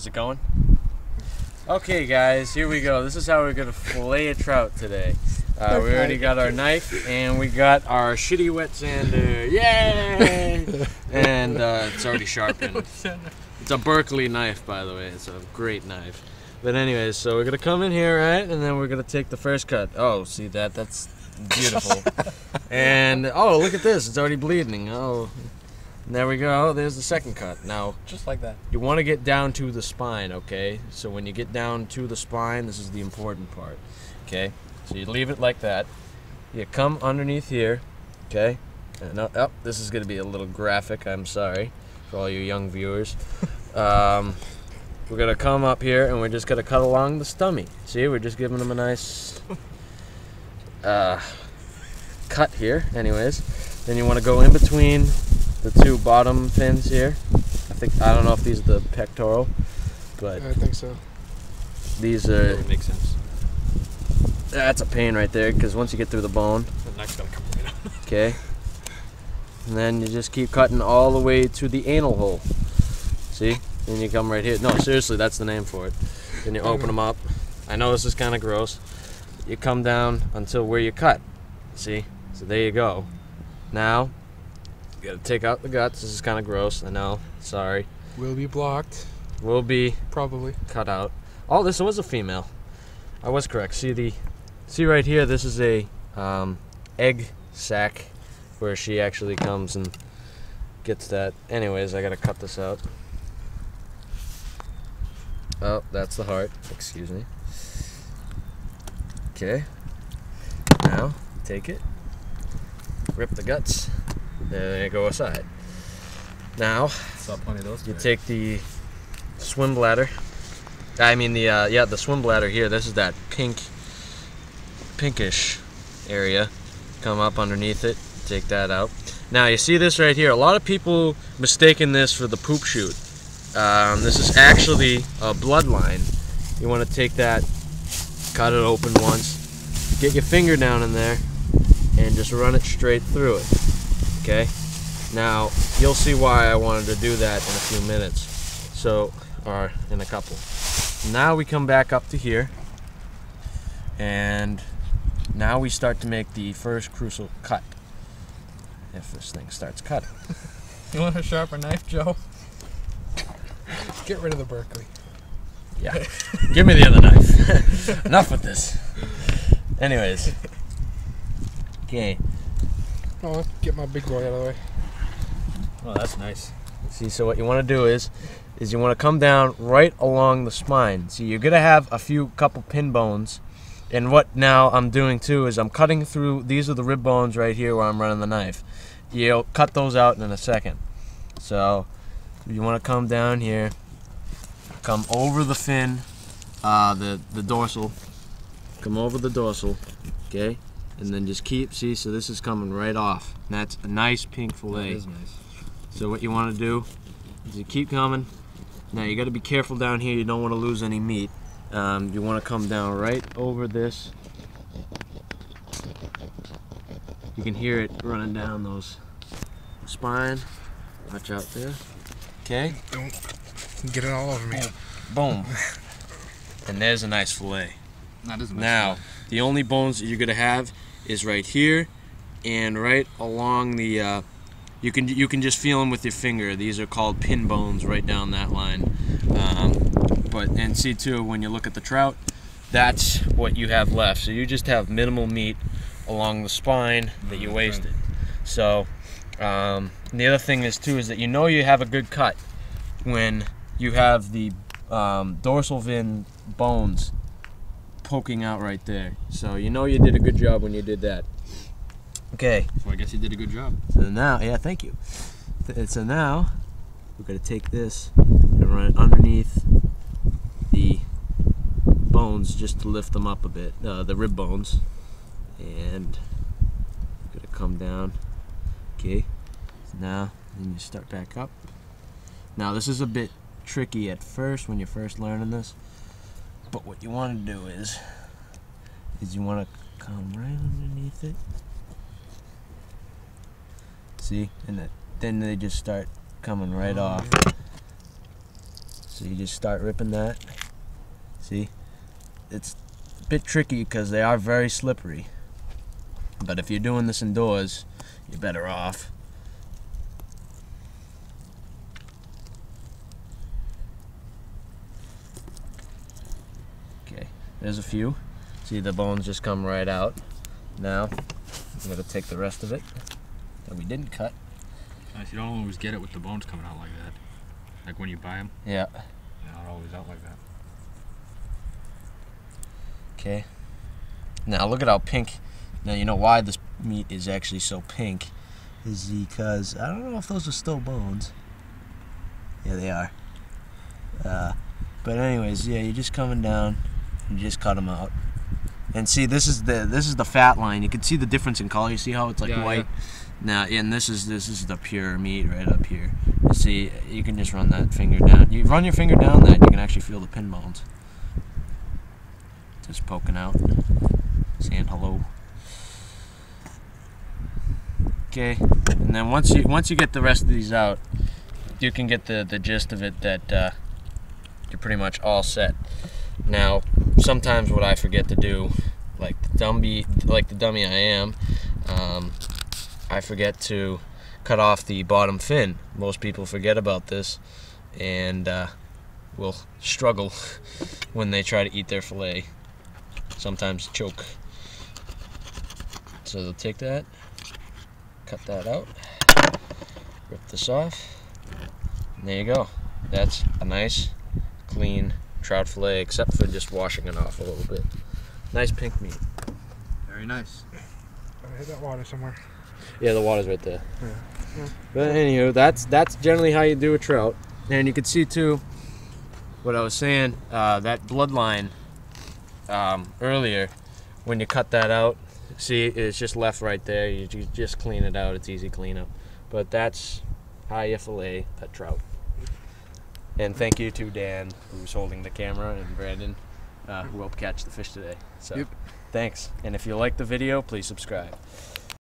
Is it going? Okay guys, here we go. This is how we're gonna fillet a trout today. We already got our knife and we got our shitty wet sander. Yay! And it's already sharpened. It's a Berkeley knife, by the way. It's a great knife. But anyways, so we're gonna come in here, right? And then we're gonna take the first cut. Oh, see that? That's beautiful. And oh, look at this. It's already bleeding. Oh. There we go. There's the second cut. Now, just like that. You want to get down to the spine, okay? So when you get down to the spine, this is the important part, okay? So you leave it like that. You come underneath here, okay? And oh, this is going to be a little graphic. I'm sorry for all you young viewers. We're going to come up here and we're just going to cut along the stomach. See, we're just giving them a nice cut here. Anyways, then you want to go in between the two bottom fins here. I don't know if these are the pectoral, but I think so. These are. That makes sense. That's a pain right there, because once you get through the bone. The knife's gotta come right out. Okay. And then you just keep cutting all the way to the anal hole. See? Then you come right here. No, seriously, that's the name for it. Then you open them up. I know this is kind of gross. You come down until where you cut. See? So there you go. Now. You gotta take out the guts. This is kind of gross. I know. Sorry. Will be blocked. Will be probably cut out. Oh, this was a female. I was correct. See right here. This is a egg sac where she actually comes and gets that. Anyways, I gotta cut this out. Oh, that's the heart. Excuse me. Okay. Now take it. Rip the guts. There you go aside. Now, you take the swim bladder. I mean the swim bladder here. This is that pinkish area. Come up underneath it. Take that out. Now you see this right here. A lot of people mistaken this for the poop chute. This is actually a bloodline. You want to take that, cut it open once, get your finger down in there, and just run it straight through it. Okay, now you'll see why I wanted to do that in a few minutes, or in a couple. Now we come back up to here, and now we start to make the first crucial cut. If this thing starts cutting. You want a sharper knife, Joe? Get rid of the Berkeley. Yeah, give me the other knife. Enough with this. Anyways, okay. Oh, get my big boy out of the way. Oh, that's nice. See, so what you want to do is you want to come down right along the spine. See, you're going to have a couple pin bones. And what now I'm doing too is I'm cutting through, these are the rib bones right here where I'm running the knife. You'll cut those out in a second. So, you want to come down here, come over the fin, the dorsal, come over the dorsal, okay? And then just keep, see, so this is coming right off. And that's a nice pink fillet. That is nice. So what you want to do is you keep coming. Now you got to be careful down here. You don't want to lose any meat. You want to come down right over this. You can hear it running down those spine. Watch out there. Okay. Don't get it all over me. Boom. And there's a nice fillet. That is a nice now, fillet. The only bones that you're gonna have is right here and right along the. You can just feel them with your finger. These are called pin bones right down that line. And see too, when you look at the trout, that's what you have left. So you just have minimal meat along the spine that you wasted. So the other thing is too is that you have a good cut when you have the dorsal fin bones poking out right there. So you did a good job when you did that. Okay. So I guess you did a good job. So now, yeah, thank you. So now we're gonna take this and run it underneath the bones just to lift them up a bit, the rib bones, and gonna come down. Okay. So now then you start back up. Now this is a bit tricky at first when you're first learning this, but what you want to do is you want to come right underneath it. See, and then they just start coming right off. So you just start ripping that. See, it's a bit tricky because they are very slippery. But if you're doing this indoors, you're better off. Okay, there's a few. See, the bones just come right out. Now, I'm going to take the rest of it that we didn't cut. Nice, you don't always get it with the bones coming out like that. Like when you buy them. Yeah. They're not always out like that. Okay. Now look at how pink. Now you know why this meat is actually so pink is because I don't know if those are still bones. Yeah, they are. But anyways, yeah, you're just coming down. You just cut them out. And see, this is the fat line. You can see the difference in color. You see how it's like white. Yeah. Now, and this is the pure meat right up here. You see, you can just run that finger down. You run your finger down that, you can actually feel the pin bones. Just poking out, saying hello. Okay, and then once you get the rest of these out, you can get the gist of it that you're pretty much all set. Now, sometimes what I forget to do, like the dummy I am, I forget to cut off the bottom fin. Most people forget about this and will struggle when they try to eat their fillet. Sometimes choke. So they'll take that, cut that out, rip this off, and there you go. That's a nice, clean trout fillet, except for just washing it off a little bit. Nice pink meat. Very nice. I hit that water somewhere. Yeah, the water's right there. Yeah. But anywho, that's generally how you do a trout. And you can see too, what I was saying, that bloodline earlier, when you cut that out, see, it's just left right there. You just clean it out. It's easy cleanup. But that's how you fillet a trout. And thank you to Dan, who's holding the camera, and Brandon, who helped catch the fish today. So, Thanks. And if you like the video, please subscribe.